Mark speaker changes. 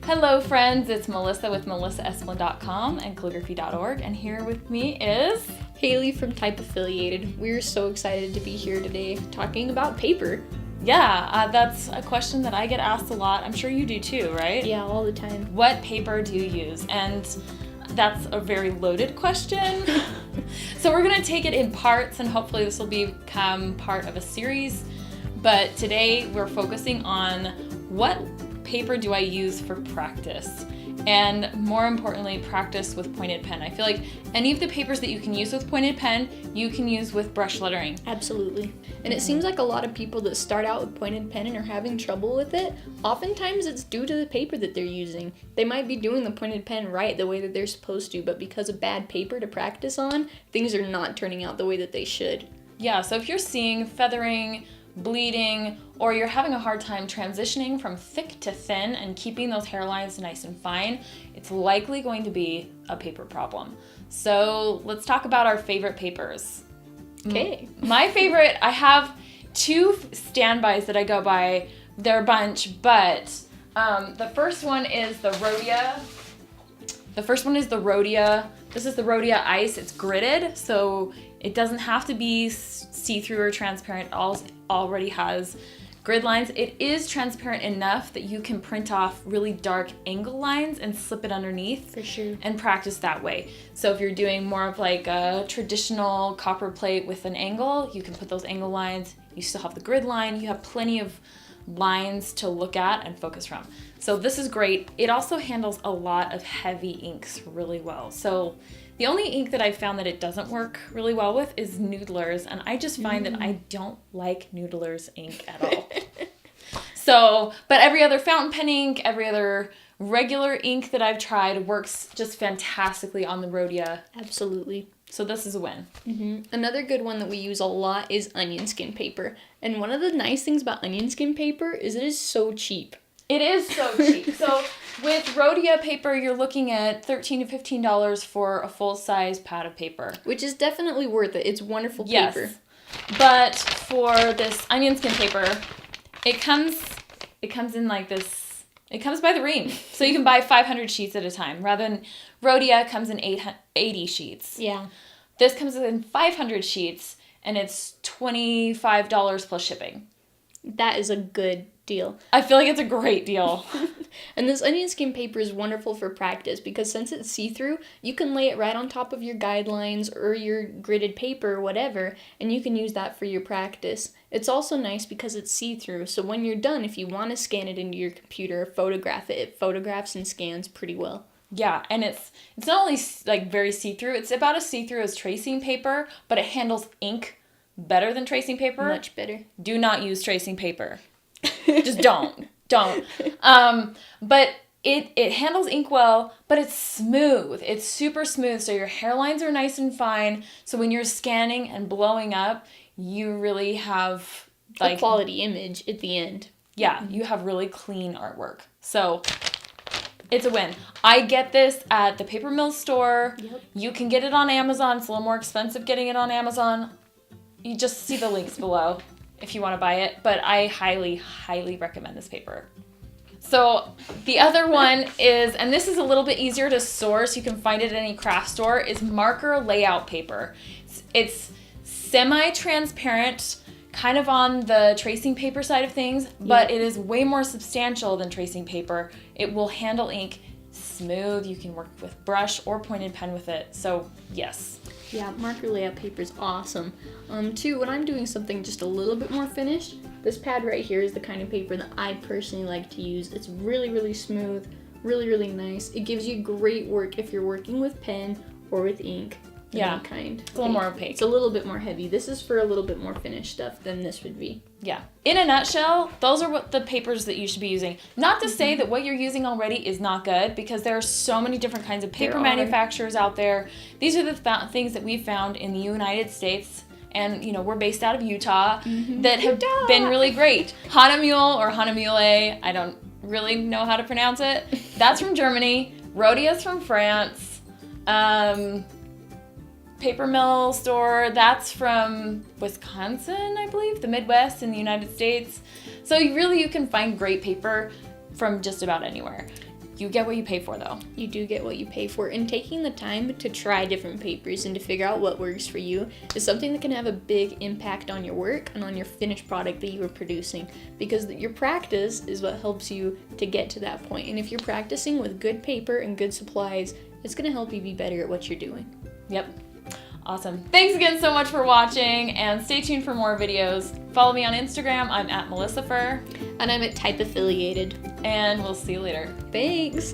Speaker 1: Hello friends, it's Melissa with melissaesplin.com and calligraphy.org, and here with me is
Speaker 2: Haley from Type Affiliated. We're so excited to be here today talking about paper.
Speaker 1: Yeah, that's a question that I get asked a lot. I'm sure you do too, right?
Speaker 2: Yeah, all the time.
Speaker 1: What paper do you use? And that's a very loaded question. So we're going to take it in parts, and hopefully this will become part of a series. But today we're focusing on what paper do I use for practice, and more importantly, practice with pointed pen. I feel like any of the papers that you can use with pointed pen, you can use with brush lettering.
Speaker 2: Absolutely. And it seems like a lot of people that start out with pointed pen and are having trouble with it, oftentimes it's due to the paper that they're using. They might be doing the pointed pen right the way that they're supposed to, but because of bad paper to practice on, things are not turning out the way that they should.
Speaker 1: Yeah, so if you're seeing feathering, bleeding, or you're having a hard time transitioning from thick to thin and keeping those hairlines nice and fine, it's likely going to be a paper problem. So let's talk about our favorite papers.
Speaker 2: Okay.
Speaker 1: My favorite, I have two standbys that I go by. They're a bunch, but the first one is the Rodya. This is the Rodya Ice. It's gridded, so it doesn't have to be see-through or transparent. It already has grid lines. It is transparent enough that you can print off really dark angle lines and slip it underneath.
Speaker 2: For sure.
Speaker 1: And practice that way. So if you're doing more of like a traditional copper plate with an angle, you can put those angle lines. You still have the grid line. You have plenty of lines to look at and focus from. So this is great. It also handles a lot of heavy inks really well. So the only ink that I've found that it doesn't work really well with is Noodler's, and I just find that I don't like Noodler's ink at all. So, but every other fountain pen ink, every other regular ink that I've tried works just fantastically on the Rodya.
Speaker 2: Absolutely.
Speaker 1: So this is a win.
Speaker 2: Mm-hmm. Another good one that we use a lot is onion skin paper. And one of the nice things about onion skin paper is it is so cheap.
Speaker 1: It is so cheap. So with Rodya paper, you're looking at $13 to $15 for a full-size pad of paper.
Speaker 2: Which is definitely worth it. It's wonderful paper.
Speaker 1: Yes. But for this onion skin paper, it comes in like this. It comes by the ream. So you can buy 500 sheets at a time. Rather than Rodya comes in 80 sheets.
Speaker 2: Yeah.
Speaker 1: This comes in 500 sheets, and it's $25 plus shipping.
Speaker 2: That is a good deal.
Speaker 1: I feel like it's a great deal.
Speaker 2: And this onion skin paper is wonderful for practice because since it's see-through, you can lay it right on top of your guidelines or your gridded paper or whatever, and you can use that for your practice. It's also nice because it's see-through, so when you're done, if you want to scan it into your computer, photograph it, it photographs and scans pretty well.
Speaker 1: Yeah, and it's not only like very see-through, it's about as see-through as tracing paper, but it handles ink better than tracing paper.
Speaker 2: Much better.
Speaker 1: Do not use tracing paper. Just don't. But it handles ink well, but it's smooth. It's super smooth, so your hairlines are nice and fine. So when you're scanning and blowing up, you really have like
Speaker 2: a quality image at the end.
Speaker 1: Yeah, you have really clean artwork. So it's a win. I get this at the Paper Mill store.
Speaker 2: Yep.
Speaker 1: You can get it on Amazon. It's a little more expensive getting it on Amazon. You just see the links below if you want to buy it, but I highly, highly recommend this paper. So the other one is, and this is a little bit easier to source, you can find it at any craft store, is marker layout paper. It's semi-transparent, kind of on the tracing paper side of things, but it is way more substantial than tracing paper. It will handle ink smooth. You can work with brush or pointed pen with it. So yes.
Speaker 2: Yeah, marker layout paper is awesome. Too, when I'm doing something just a little bit more finished, this pad right here is the kind of paper that I personally like to use. It's really, really smooth, really, really nice. It gives you great work if you're working with pen or with ink.
Speaker 1: Yeah,
Speaker 2: any kind.
Speaker 1: It's a little more opaque.
Speaker 2: It's a little bit more heavy. This is for a little bit more finished stuff than this would be.
Speaker 1: Yeah. In a nutshell, those are what the papers that you should be using. Not to say that what you're using already is not good, because there are so many different kinds of paper manufacturers out there. These are the things that we found in the United States, and we're based out of Utah, that have been really great. Hanemule or Hanemule, I don't really know how to pronounce it. That's from Germany. Rodya's from France. Paper Mill store, that's from Wisconsin, I believe, the Midwest in the United States. So you can find great paper from just about anywhere. You get what you pay for, though.
Speaker 2: You do get what you pay for, and taking the time to try different papers and to figure out what works for you is something that can have a big impact on your work and on your finished product that you are producing, because your practice is what helps you to get to that point. And if you're practicing with good paper and good supplies, it's going to help you be better at what you're doing.
Speaker 1: Yep. Awesome. Thanks again so much for watching, and stay tuned for more videos. Follow me on Instagram. I'm at Melissa Fur.
Speaker 2: And I'm at Type Affiliated.
Speaker 1: And we'll see you later.
Speaker 2: Thanks!